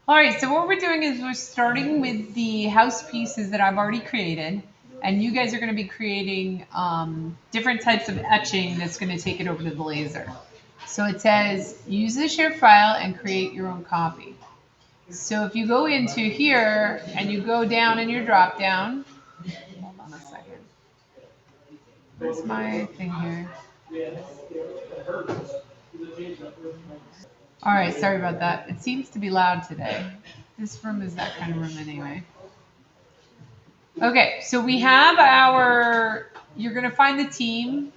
All right, so what we're doing is we're starting with the house pieces that I've already created, and you guys are going to be creating different types of etching that's going to take it over to the laser. So it says use the shared file and create your own copy. So if you go into here and you go down in your drop down, hold on a second. Where's my thing here? All right, sorry about that. It seems to be loud today. This room is that kind of room anyway. Okay, so we have our, you're going to find the team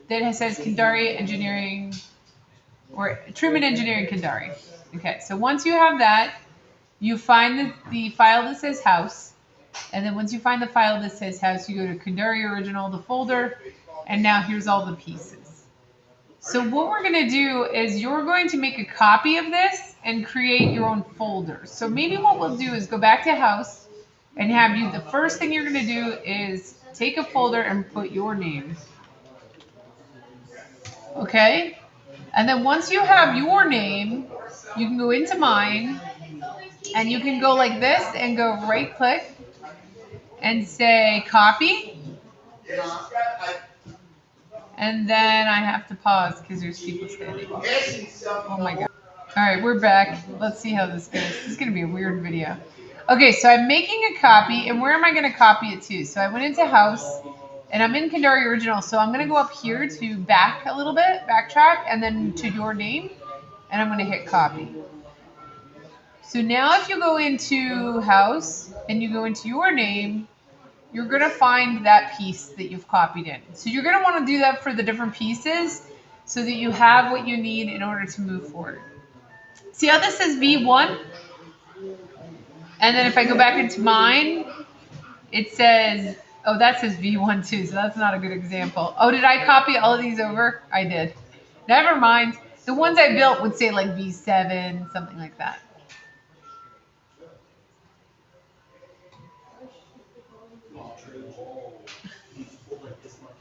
that says Kandari Engineering or Truman Engineering Kandari. Okay, so once you have that, you find the file that says house. And then once you find the file that says house, you go to Kandari Original, the folder, and now here's all the pieces. So what we're going to do is you're going to make a copy of this and create your own folder. So maybe what we'll do is go back to house and have you, the first thing you're going to do is take a folder and put your name. Okay? And then once you have your name, you can go into mine and you can go like this and go right click and say copy. And then I have to pause because there's people standing. Oh my God. All right, we're back. Let's see how this goes. This is going to be a weird video. Okay, so I'm making a copy, and where am I going to copy it to? So I went into house, and I'm in Kandari Original, so I'm going to go up here to back a little bit, backtrack, and then to your name, and I'm going to hit copy. So now if you go into house, and you go into your name, you're going to find that piece that you've copied in. So you're going to want to do that for the different pieces so that you have what you need in order to move forward. See how this says V1? And then if I go back into mine, it says, oh, that says V1 too, so that's not a good example. Oh, did I copy all of these over? I did. Never mind. The ones I built would say like V7, something like that.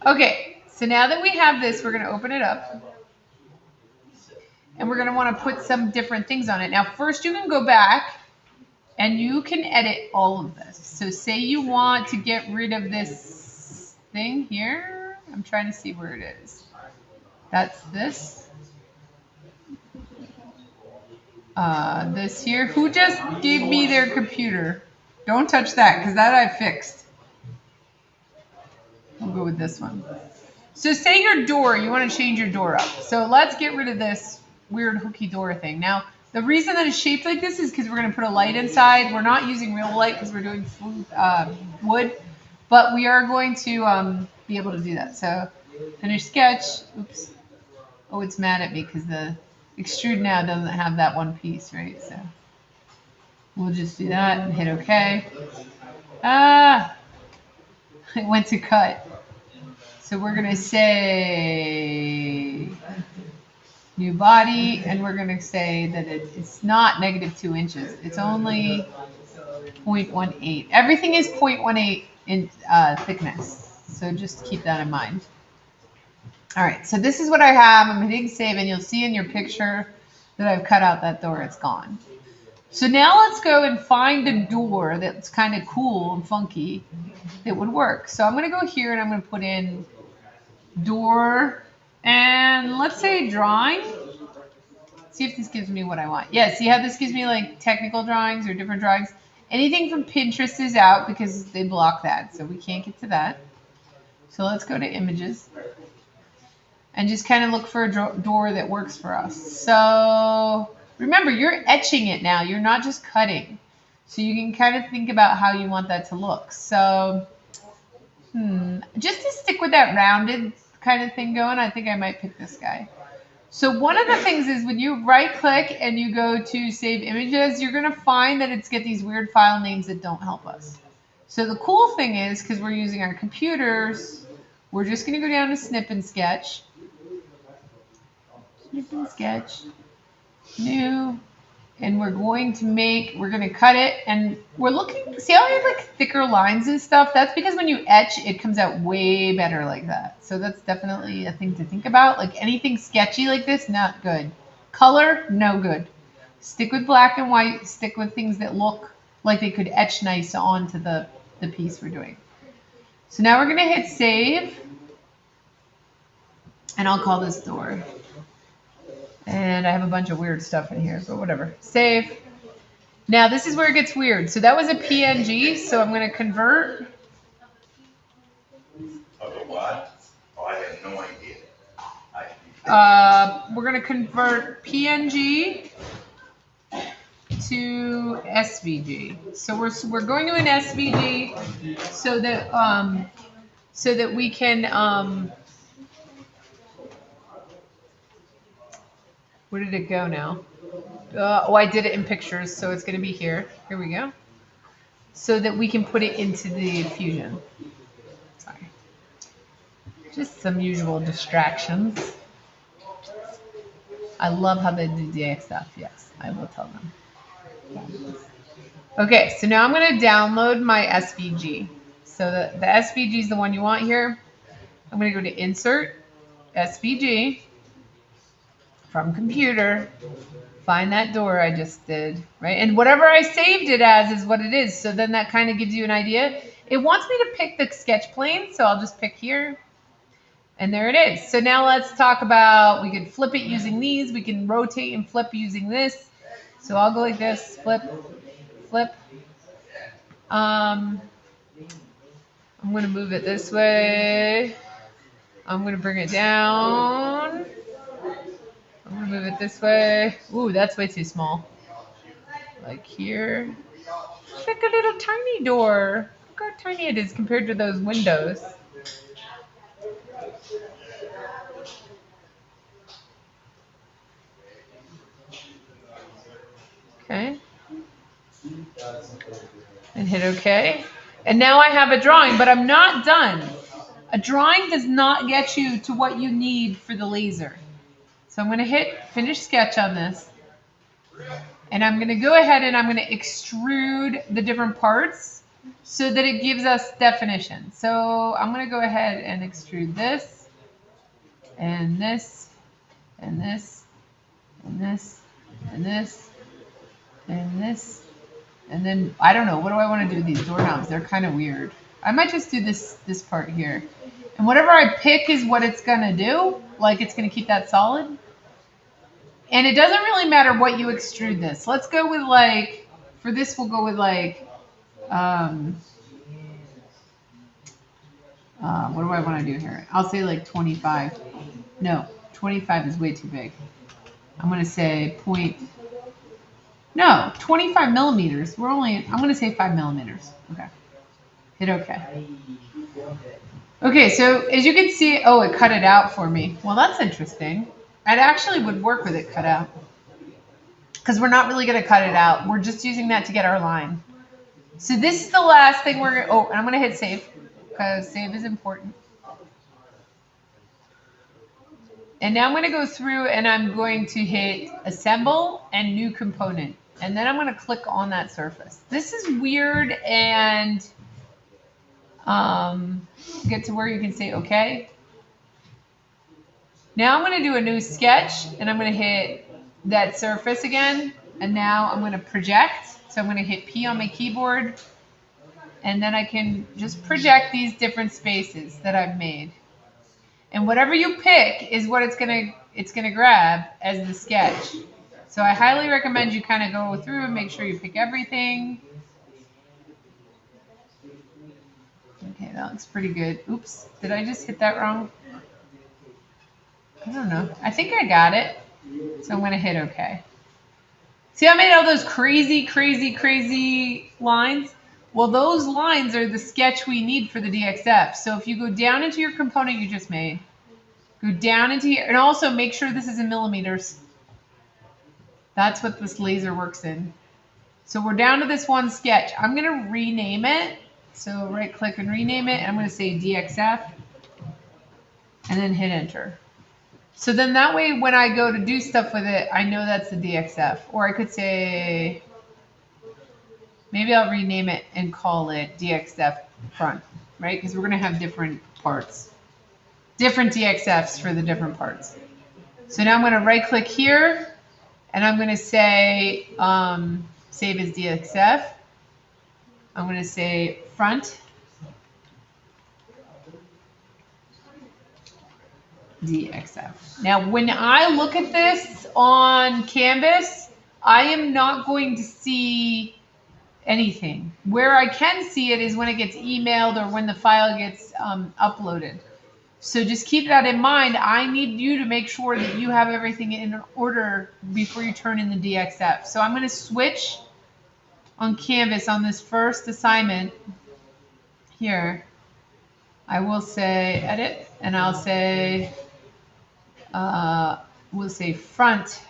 Okay, so now that we have this, we're going to open it up. And we're going to want to put some different things on it. Now, first you can go back and you can edit all of this. So say you want to get rid of this thing here. I'm trying to see where it is. That's this. This here. Who just gave me their computer? Don't touch that because that I fixed. We'll go with this one. So say your door, you want to change your door up. So let's get rid of this weird hooky door thing. Now, the reason that it's shaped like this is because we're going to put a light inside. We're not using real light because we're doing wood, but we are going to be able to do that. So finish sketch. Oops. Oh, it's mad at me because the extrude now doesn't have that one piece, right? So we'll just do that and hit OK. It went to cut. So we're going to say new body, and we're going to say that it's not -2 inches. It's only 0.18. Everything is 0.18 in thickness. So just keep that in mind. All right, so this is what I have. I'm hitting save, and you'll see in your picture that I've cut out that door. It's gone. So now let's go and find a door that's kind of cool and funky that would work. So I'm going to go here, and I'm going to put in door, and let's say drawing. See if this gives me what I want. Yeah, see how this gives me like technical drawings or different drawings? Anything from Pinterest is out because they block that, so we can't get to that. So let's go to images and just kind of look for a door that works for us. So remember, you're etching it now. You're not just cutting. So you can kind of think about how you want that to look. So just to stick with that rounded kind of thing going, I think I might pick this guy. So one of the things is when you right click and you go to save images, you're going to find that it's get these weird file names that don't help us. So the cool thing is, because we're using our computers, we're just going to go down to snip and sketch. Snip and sketch. New. And we're going to cut it, and we're looking, see how I have like thicker lines and stuff? That's because when you etch, it comes out way better like that. So that's definitely a thing to think about. Like anything sketchy like this, not good. Color, no good. Stick with black and white. Stick with things that look like they could etch nice onto the piece we're doing. So now we're going to hit save. And I'll call this door. And I have a bunch of weird stuff in here, but whatever. Save. Now this is where it gets weird. So that was a PNG, so I'm going to convert. What? Oh, I have no idea. We're going to convert PNG to SVG. So we're going to an SVG so that we can where did it go now? Oh, I did it in pictures, so it's going to be here. Here we go. So that we can put it into the Fusion. Sorry. Just some usual distractions. I love how they do DXF. Yes, I will tell them. Okay, so now I'm going to download my SVG. So the SVG is the one you want here. I'm going to go to Insert, SVG, from Computer, find that door I just did, right? And whatever I saved it as is what it is. So then that kind of gives you an idea. It wants me to pick the sketch plane, so I'll just pick here. And there it is. So now let's talk about, we can flip it using these. We can rotate and flip using this. So I'll go like this, flip, flip. I'm going to move it this way. I'm going to bring it down. I'm going to move it this way. Ooh, that's way too small. Like here. It's like a little tiny door. Look how tiny it is compared to those windows. Okay. And hit OK. And now I have a drawing, but I'm not done. A drawing does not get you to what you need for the laser. So I'm going to hit Finish Sketch on this. And I'm going to go ahead and I'm going to extrude the different parts so that it gives us definition. So I'm going to go ahead and extrude this, and this, and this, and this, and this, and this. And then, I don't know, what do I want to do with these doorknobs? They're kind of weird. I might just do this part here. And whatever I pick is what it's going to do. Like, it's going to keep that solid. And it doesn't really matter what you extrude this. Let's go with, like, for this, we'll go with, like, what do I want to do here? I'll say, like, 25. No, 25 is way too big. I'm going to say 25 millimeters. I'm going to say 5 millimeters. Okay. Hit OK. Okay, so as you can see, oh, it cut it out for me. Well, that's interesting. It actually would work with it cut out. Because we're not really going to cut it out. We're just using that to get our line. So this is the last thing we're going to, and I'm going to hit save. Because save is important. And now I'm going to go through and I'm going to hit assemble and new component. And then I'm going to click on that surface. This is weird and get to where you can say OK. Now I'm going to do a new sketch and I'm going to hit that surface again. And now I'm going to project. So I'm going to hit P on my keyboard. And then I can just project these different spaces that I've made. And whatever you pick is what it's gonna grab as the sketch. So I highly recommend you kind of go through and make sure you pick everything. Okay, that looks pretty good. Oops, did I just hit that wrong? I don't know. I think I got it. So I'm gonna hit OK. See how I made all those crazy, crazy, crazy lines? Well, those lines are the sketch we need for the DXF. So if you go down into your component you just made, go down into here, and also make sure this is in millimeters. That's what this laser works in. So we're down to this one sketch. I'm going to rename it. So right click and rename it. And I'm going to say DXF and then hit enter. So then that way when I go to do stuff with it, I know that's the DXF. Or I could say, maybe I'll rename it and call it DXF front, right? Because we're going to have different parts. Different DXFs for the different parts. So now I'm going to right click here And I'm going to say save as DXF. I'm going to say front DXF. Now, when I look at this on Canvas, I am not going to see anything. Where I can see it is when it gets emailed or when the file gets uploaded. So just keep that in mind. I need you to make sure that you have everything in order before you turn in the DXF. So I'm going to switch on Canvas on this first assignment here. I will say edit, and I'll say, we'll say front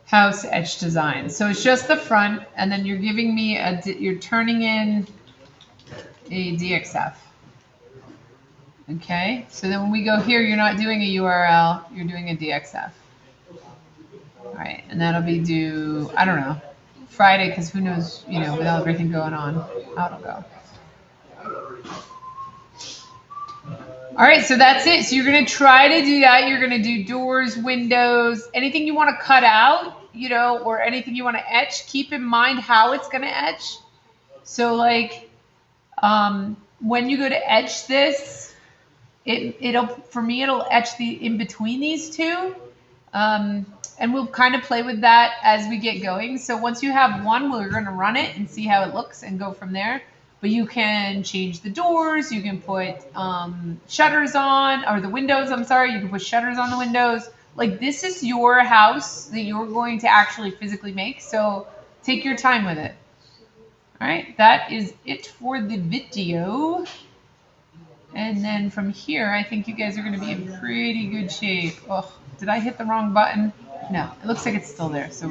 house etch design. So it's just the front, and then you're giving me you're turning in a DXF. Okay, so then when we go here, you're not doing a URL, you're doing a DXF. All right, and that'll be due, I don't know, Friday, because who knows, with everything going on, how it'll go. All right, so that's it. So you're going to try to do that. You're going to do doors, windows, anything you want to cut out, or anything you want to etch. Keep in mind how it's going to etch. So like when you go to etch this, it'll etch the in between these two. And we'll kind of play with that as we get going. So once you have one, we're going to run it and see how it looks and go from there. But you can change the doors. You can put shutters on, or the windows, I'm sorry. You can put shutters on the windows. Like, this is your house that you're going to actually physically make. So take your time with it. All right, that is it for the video. And then from here, I think you guys are going to be in pretty good shape. Oh, did I hit the wrong button? No, it looks like it's still there. So